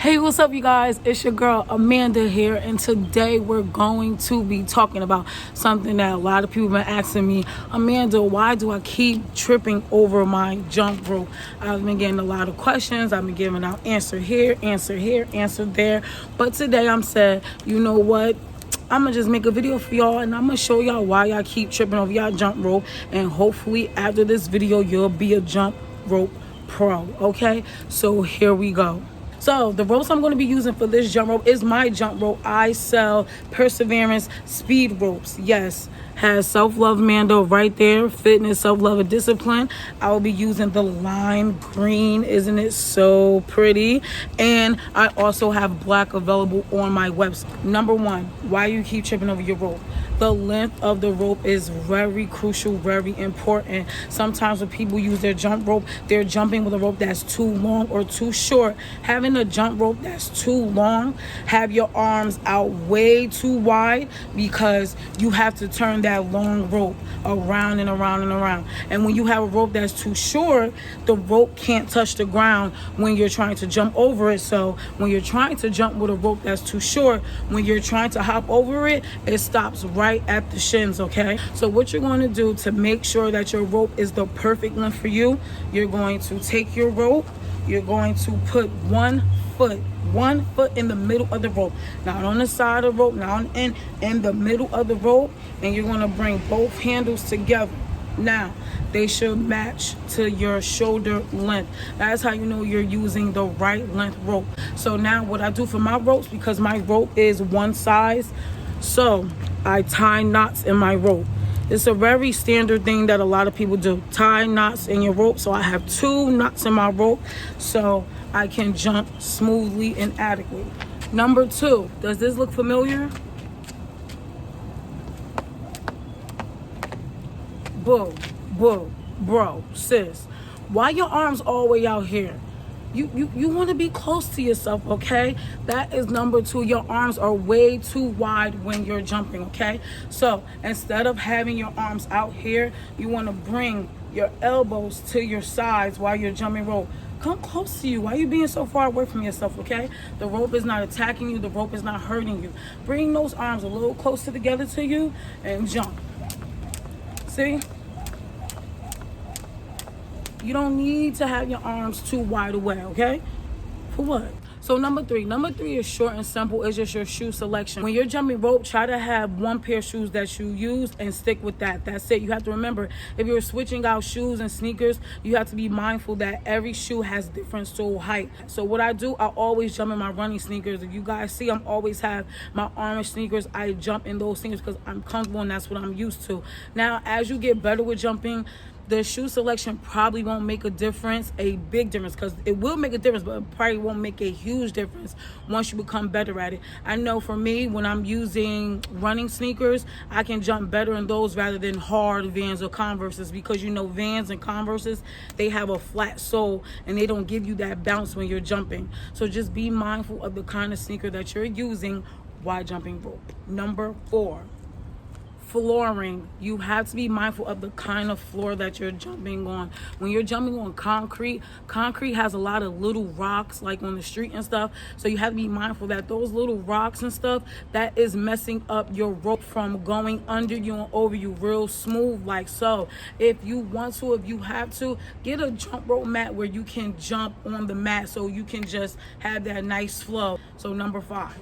Hey, what's up, you guys? It's your girl Amanda here, and today we're going to be talking about something that a lot of people have been asking me. Amanda, why do I keep tripping over my jump rope? I've been getting a lot of questions. I've been giving out answer here, answer there. But today I'm saying, you know what? I'm gonna just make a video for y'all, and I'm gonna show y'all why y'all keep tripping over y'all jump rope. And hopefully after this video, you'll be a jump rope pro, okay? So here we go. So the ropes I'm going to be using for this jump rope is my jump rope. I sell Perseverance speed ropes. Yes, has self-love Mando right there. Fitness, self-love, and discipline. I will be using the lime green. Isn't it so pretty? And I also have black available on my website. Number one, why you keep tripping over your rope? The length of the rope is very crucial, very important. Sometimes when people use their jump rope, they're jumping with a rope that's too long or too short. Having a jump rope that's too long, have your arms out way too wide, because you have to turn that long rope around and around and around. And when you have a rope that's too short, the rope can't touch the ground when you're trying to jump over it. So when you're trying to jump with a rope that's too short, when you're trying to hop over it, it stops right at the shins, okay? So what you're going to do to make sure that your rope is the perfect length for you, you're going to take your rope, you're going to put one foot in the middle of the rope, not on the side of the rope, not in the middle of the rope, and you're going to bring both handles together. Now, they should match to your shoulder length. That's how you know you're using the right length rope. So now what I do for my ropes, because my rope is one size, so I tie knots in my rope. It's a very standard thing that a lot of people do. Tie knots in your rope. So I have 2 knots in my rope so I can jump smoothly and adequately. Number 2, does this look familiar? Bro, sis, why your arms all the way out here? You want to be close to yourself, okay? That is number 2. Your arms are way too wide when you're jumping, okay? So instead of having your arms out here, you want to bring your elbows to your sides while you're jumping rope. Come close to you. Why are you being so far away from yourself, okay? The rope is not attacking you. The rope is not hurting you. Bring those arms a little closer together to you and jump. See? You don't need to have your arms too wide away, okay? For what? So number 3 is short and simple. It's just your shoe selection. When you're jumping rope, try to have one pair of shoes that you use and stick with that. That's it. You have to remember, if you're switching out shoes and sneakers, you have to be mindful that every shoe has different sole height. So what I do, I always jump in my running sneakers. If you guys see, I'm always have my orange sneakers. I jump in those sneakers because I'm comfortable and that's what I'm used to. Now, as you get better with jumping, the shoe selection probably won't make a big difference, because it will make a difference, but it probably won't make a huge difference once you become better at it. I know for me, when I'm using running sneakers, I can jump better in those rather than hard Vans or Converses, because you know Vans and Converses, they have a flat sole and they don't give you that bounce when you're jumping. So just be mindful of the kind of sneaker that you're using while jumping rope. Number 4. Flooring. You have to be mindful of the kind of floor that you're jumping on. When you're jumping on concrete has a lot of little rocks, like on the street and stuff. So you have to be mindful that those little rocks and stuff, that is messing up your rope from going under you and over you real smooth, like so. If you have to, get a jump rope mat where you can jump on the mat so you can just have that nice flow. So number 5,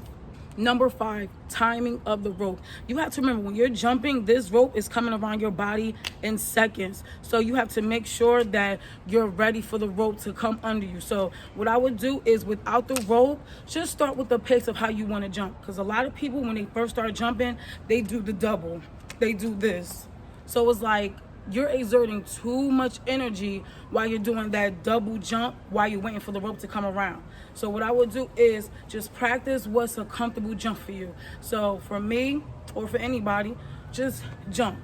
timing of the rope. You have to remember, when you're jumping, this rope is coming around your body in seconds. So you have to make sure that you're ready for the rope to come under you. So what I would do is, without the rope, just start with the pace of how you want to jump. Because a lot of people, when they first start jumping, they do the double. They do this. So it's like, you're exerting too much energy while you're doing that double jump while you're waiting for the rope to come around. So what I would do is just practice what's a comfortable jump for you. So for me, or for anybody, just jump.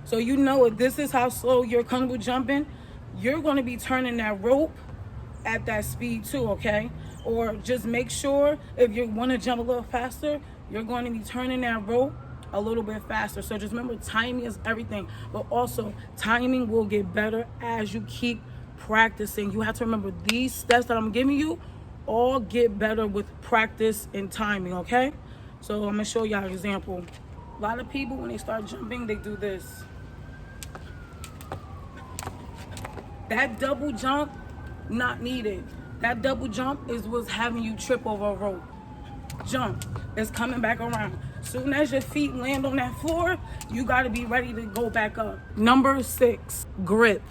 So you know, if this is how slow you're comfortable jumping, you're going to be turning that rope at that speed too, okay? Or just make sure, if you want to jump a little faster, you're going to be turning that rope a little bit faster. So just remember, timing is everything, but also timing will get better as you keep practicing. You have to remember, these steps that I'm giving you all get better with practice and timing, okay? So I'm gonna show y'all an example. A lot of people, when they start jumping, they do this. That double jump, not needed. That double jump is what's having you trip over a rope. Jump, it's coming back around. Soon as your feet land on that floor, you gotta be ready to go back up. Number 6, grip.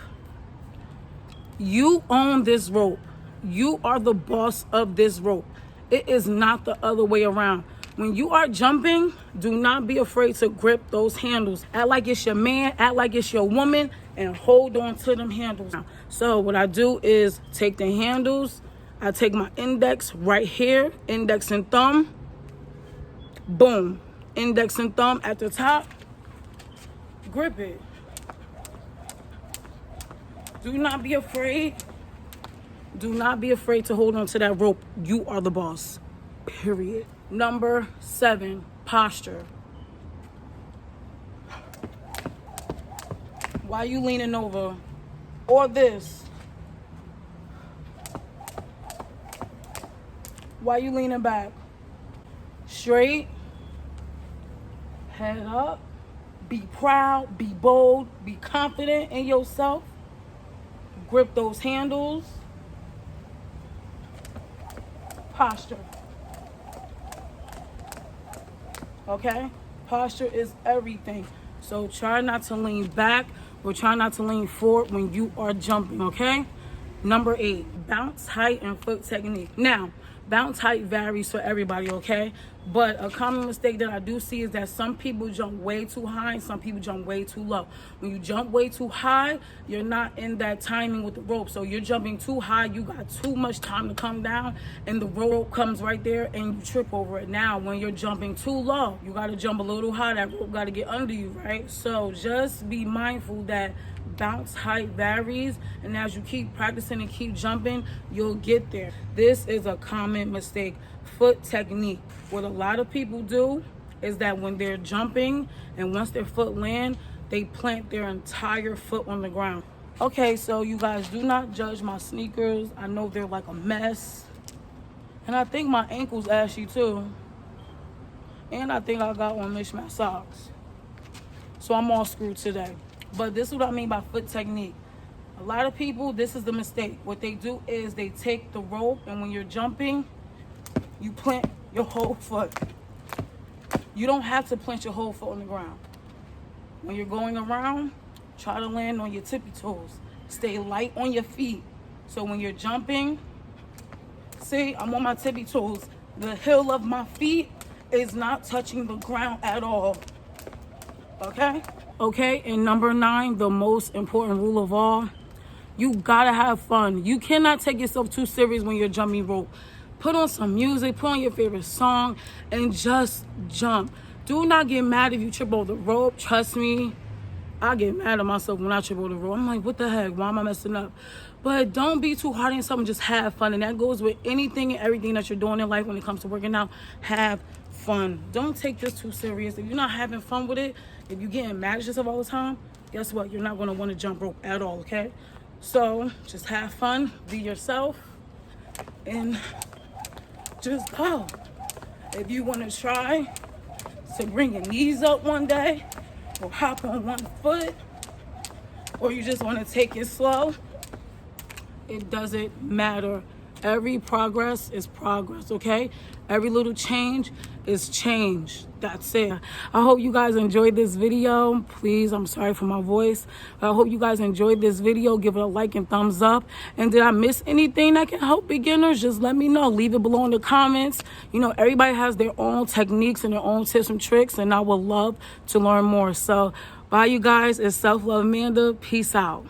You own this rope. You are the boss of this rope. It is not the other way around. When you are jumping, do not be afraid to grip those handles. Act like it's your man, act like it's your woman, and hold on to them handles. So what I do is take the handles, I take my index right here, index and thumb, boom. Index and thumb at the top, grip it. Do not be afraid. Do not be afraid to hold on to that rope. You are the boss, period. Number 7, posture. Why you leaning over? Or this? Why you leaning back? Straight, head up, be proud, be bold, be confident in yourself. Grip those handles. Posture. Okay? Posture is everything. So try not to lean back or try not to lean forward when you are jumping, okay? Number 8, bounce height and foot technique. Now, bounce height varies for everybody, okay? But a common mistake that I do see is that some people jump way too high and some people jump way too low. When you jump way too high, you're not in that timing with the rope. So you're jumping too high, you got too much time to come down, and the rope comes right there and you trip over it. Now, when you're jumping too low, you got to jump a little high. That rope got to get under you, right? So just be mindful that bounce height varies, and as you keep practicing and keep jumping, you'll get there. This is a common mistake. Foot technique. What a lot of people do is that when they're jumping and once their foot land, they plant their entire foot on the ground. Okay, so you guys, do not judge my sneakers. I know they're like a mess, and I think my ankle's ashy too, and I think I got on mismatched socks, so I'm all screwed today. But this is what I mean by foot technique. A lot of people, this is the mistake. What they do is they take the rope, and when you're jumping, you plant your whole foot. You don't have to plant your whole foot on the ground. When you're going around, try to land on your tippy toes. Stay light on your feet. So when you're jumping, see, I'm on my tippy toes. The heel of my feet is not touching the ground at all. Okay? Okay, and number 9, the most important rule of all, you gotta have fun. You cannot take yourself too serious when you're jumping rope. Put on some music, put on your favorite song, and just jump. Do not get mad if you trip over the rope. Trust me, I get mad at myself when I trip over the rope. I'm like, what the heck? Why am I messing up? But don't be too hard on something. Just have fun. And that goes with anything and everything that you're doing in life when it comes to working out. Have fun. Don't take this too serious. If you're not having fun with it, if you're getting mad at yourself all the time, guess what? You're not going to want to jump rope at all, okay? So just have fun. Be yourself. And just go. If you want to try to bring your knees up one day, or hop on one foot, or you just want to take it slow, it doesn't matter. Every progress is progress, okay? Every little change is change. That's it. I hope you guys enjoyed this video. Please, I'm sorry for my voice. I hope you guys enjoyed this video. Give it a like and thumbs up. And did I miss anything that can help beginners? Just let me know. Leave it below in the comments. You know, everybody has their own techniques and their own tips and tricks, and I would love to learn more. So, bye, you guys. It's Self Love Amanda. Peace out.